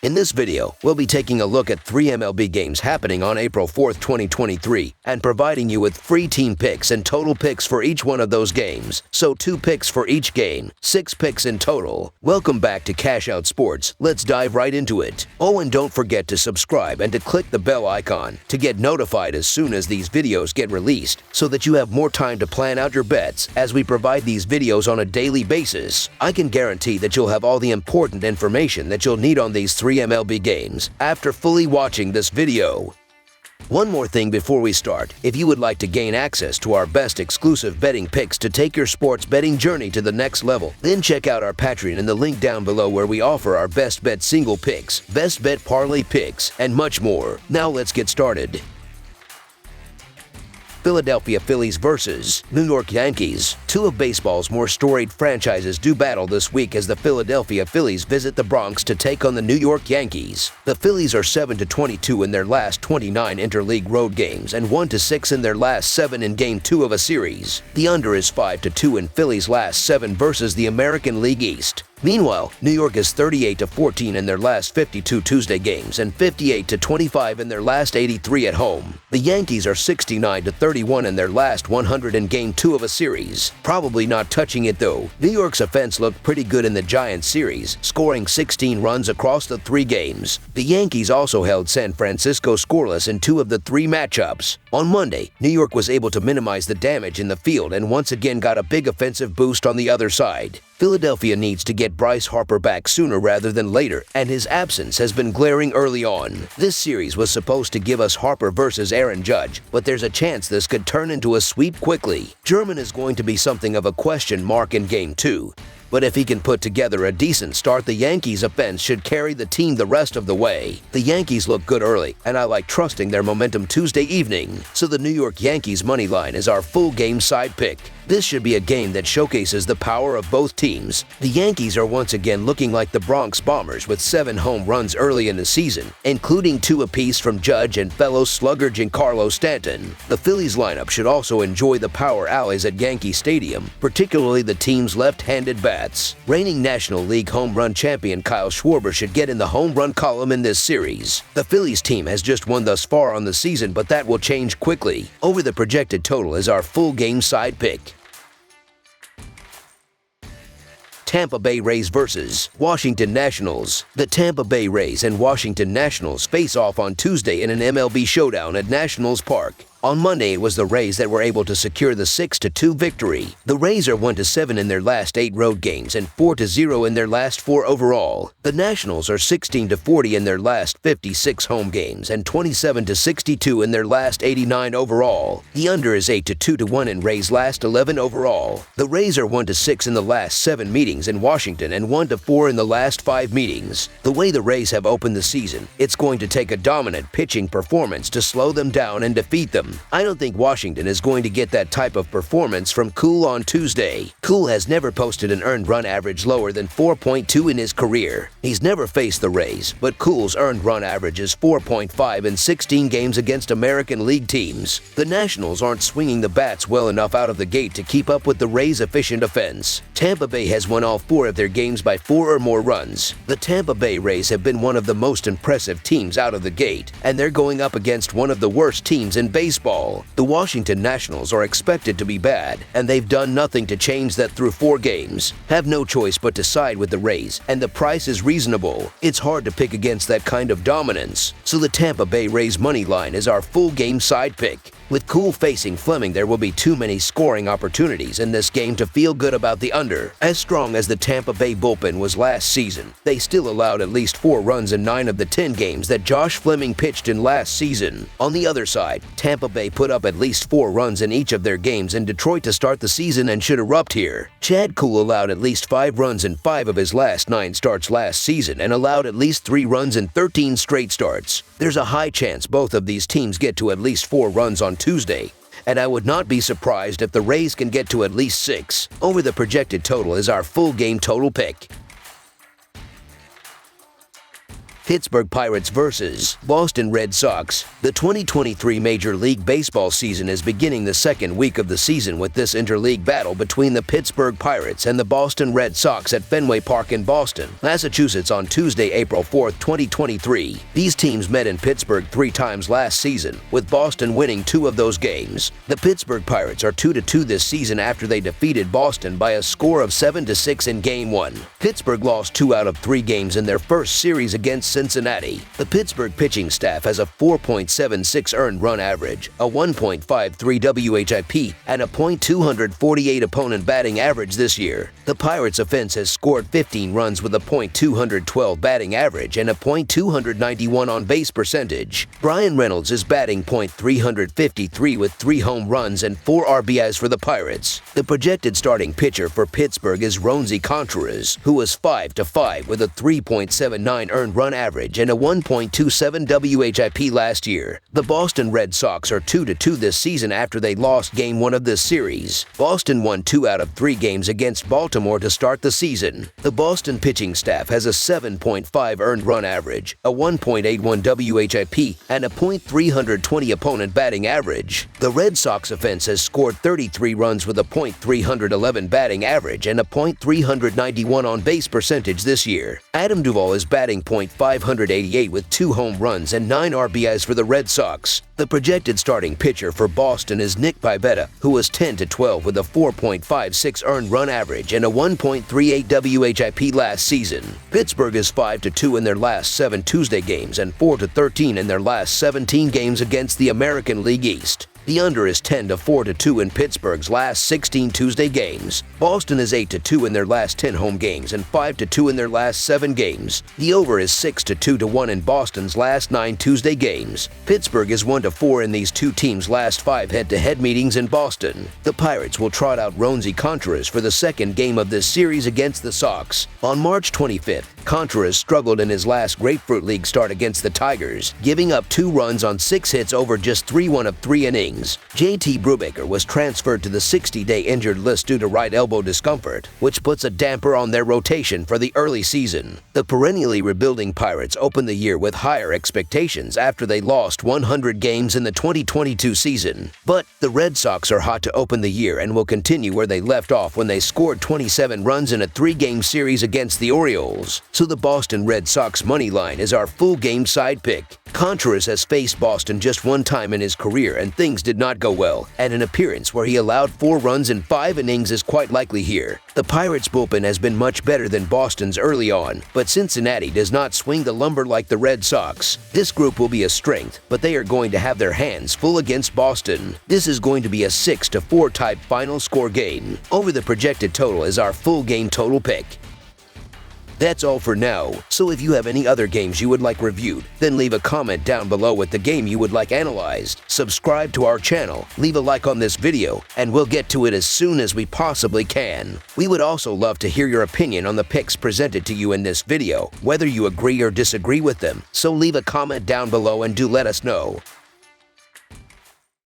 In this video, we'll be taking a look at 3 MLB games happening on April 4th, 2023, and providing you with free team picks and total picks for each one of those games. So 2 picks for each game, 6 picks in total. Welcome back to Cash Out Sports. Let's dive right into it. Oh, and don't forget to subscribe and to click the bell icon to get notified as soon as these videos get released, so that you have more time to plan out your bets as we provide these videos on a daily basis. I can guarantee that you'll have all the important information that you'll need on these 3 MLB games after fully watching this video. One more thing before we start. If you would like to gain access to our best exclusive betting picks to take your sports betting journey to the next level, then check out our Patreon in the link down below, where we offer our best bet single picks, best bet parlay picks, and much more. Now let's get started. Philadelphia Phillies versus New York Yankees. 2 of baseball's more storied franchises do battle this week as the Philadelphia Phillies visit the Bronx to take on the New York Yankees. The Phillies are 7-22 in their last 29 interleague road games and 1-6 in their last 7 in Game 2 of a series. The under is 5-2 in Phillies' last 7 versus the American League East. Meanwhile, New York is 38-14 in their last 52 Tuesday games and 58-25 in their last 83 at home. The Yankees are 69-31 in their last 100 in Game 2 of a series. Probably not touching it though. New York's offense looked pretty good in the Giants series, scoring 16 runs across the 3 games. The Yankees also held San Francisco scoreless in 2 of the 3 matchups. On Monday, New York was able to minimize the damage in the field and once again got a big offensive boost on the other side. Philadelphia needs to get Bryce Harper back sooner rather than later, and his absence has been glaring early on. This series was supposed to give us Harper versus Aaron Judge, but there's a chance this could turn into a sweep quickly. German is going to be something of a question mark in Game 2. But if he can put together a decent start, the Yankees' offense should carry the team the rest of the way. The Yankees look good early, and I like trusting their momentum Tuesday evening, so the New York Yankees money line is our full game side pick. This should be a game that showcases the power of both teams. The Yankees are once again looking like the Bronx Bombers with 7 home runs early in the season, including 2 apiece from Judge and fellow slugger Giancarlo Stanton. The Phillies lineup should also enjoy the power alleys at Yankee Stadium, particularly the team's left-handed bats. Reigning National League home run champion Kyle Schwarber should get in the home run column in this series. The Phillies team has just won thus far on the season, but that will change quickly. Over the projected total is our full game side pick. Tampa Bay Rays versus Washington Nationals. The Tampa Bay Rays and Washington Nationals face off on Tuesday in an MLB showdown at Nationals Park. On Monday, it was the Rays that were able to secure the 6-2 victory. The Rays are 1-7 in their last 8 road games and 4-0 in their last 4 overall. The Nationals are 16-40 in their last 56 home games and 27-62 in their last 89 overall. The under is 8-2 in Rays' last 11 overall. The Rays are 1-6 in the last 7 meetings in Washington and 1-4 in the last 5 meetings. The way the Rays have opened the season, it's going to take a dominant pitching performance to slow them down and defeat them. I don't think Washington is going to get that type of performance from Cool on Tuesday. Cool has never posted an earned run average lower than 4.2 in his career. He's never faced the Rays, but Cool's earned run average is 4.5 in 16 games against American League teams. The Nationals aren't swinging the bats well enough out of the gate to keep up with the Rays' efficient offense. Tampa Bay has won all 4 of their games by 4 or more runs. The Tampa Bay Rays have been one of the most impressive teams out of the gate, and they're going up against one of the worst teams in baseball. The Washington Nationals are expected to be bad, and they've done nothing to change that through 4 games. Have no choice but to side with the Rays, and the price is reasonable. It's hard to pick against that kind of dominance, so the Tampa Bay Rays money line is our full game side pick. With Cool facing Fleming, there will be too many scoring opportunities in this game to feel good about the under. As strong as the Tampa Bay bullpen was last season, they still allowed at least 4 runs in 9 of the 10 games that Josh Fleming pitched in last season. On the other side, Tampa Bay put up at least 4 runs in each of their games in Detroit to start the season and should erupt here. Chad Kuhl allowed at least 5 runs in 5 of his last 9 starts last season and allowed at least 3 runs in 13 straight starts. There's a high chance both of these teams get to at least 4 runs on Tuesday, and I would not be surprised if the Rays can get to at least 6. Over the projected total is our full game total pick. Pittsburgh Pirates versus Boston Red Sox. The 2023 Major League Baseball season is beginning the second week of the season with this interleague battle between the Pittsburgh Pirates and the Boston Red Sox at Fenway Park in Boston, Massachusetts on Tuesday, April 4, 2023. These teams met in Pittsburgh 3 times last season, with Boston winning 2 of those games. The Pittsburgh Pirates are 2-2 this season after they defeated Boston by a score of 7-6 in Game 1. Pittsburgh lost 2 out of 3 games in their first series against Cincinnati. The Pittsburgh pitching staff has a 4.76 earned run average, a 1.53 WHIP, and a .248 opponent batting average this year. The Pirates' offense has scored 15 runs with a .212 batting average and a .291 on-base percentage. Brian Reynolds is batting .353 with 3 home runs and 4 RBIs for the Pirates. The projected starting pitcher for Pittsburgh is Roansy Contreras, who was 5-5 with a 3.79 earned run average and a 1.27 WHIP last year. The Boston Red Sox are 2-2 this season after they lost Game 1 of this series. Boston won 2 out of 3 games against Baltimore to start the season. The Boston pitching staff has a 7.5 earned run average, a 1.81 WHIP, and a .320 opponent batting average. The Red Sox offense has scored 33 runs with a .311 batting average and a .391 on-base percentage this year. Adam Duvall is batting .588 with 2 home runs and 9 RBIs for the Red Sox. The projected starting pitcher for Boston is Nick Pivetta, who was 10-12 with a 4.56 earned run average and a 1.38 WHIP last season. Pittsburgh is 5-2 in their last 7 Tuesday games and 4-13 in their last 17 games against the American League East. The under is 10-4-2 in Pittsburgh's last 16 Tuesday games. Boston is 8-2 in their last 10 home games and 5-2 in their last 7 games. The over is 6-2-1 in Boston's last 9 Tuesday games. Pittsburgh is 1-4 in these 2 teams' last 5 head-to-head meetings in Boston. The Pirates will trot out Roansy Contreras for the second game of this series against the Sox. On March 25th, Contreras struggled in his last Grapefruit League start against the Tigers, giving up 2 runs on 6 hits over just 3 of 3 innings. JT Brubaker was transferred to the 60-day injured list due to right elbow discomfort, which puts a damper on their rotation for the early season. The perennially rebuilding Pirates opened the year with higher expectations after they lost 100 games in the 2022 season. But the Red Sox are hot to open the year and will continue where they left off when they scored 27 runs in a 3-game series against the Orioles. So the Boston Red Sox money line is our full game side pick. Contreras has faced Boston just 1 time in his career and things did not go well, and an appearance where he allowed 4 runs in 5 innings is quite likely here. The Pirates' bullpen has been much better than Boston's early on, but Cincinnati does not swing the lumber like the Red Sox. This group will be a strength, but they are going to have their hands full against Boston. This is going to be a 6-4 type final score game. Over the projected total is our full game total pick. That's all for now, so if you have any other games you would like reviewed, then leave a comment down below with the game you would like analyzed. Subscribe to our channel, leave a like on this video, and we'll get to it as soon as we possibly can. We would also love to hear your opinion on the picks presented to you in this video, whether you agree or disagree with them, so leave a comment down below and do let us know.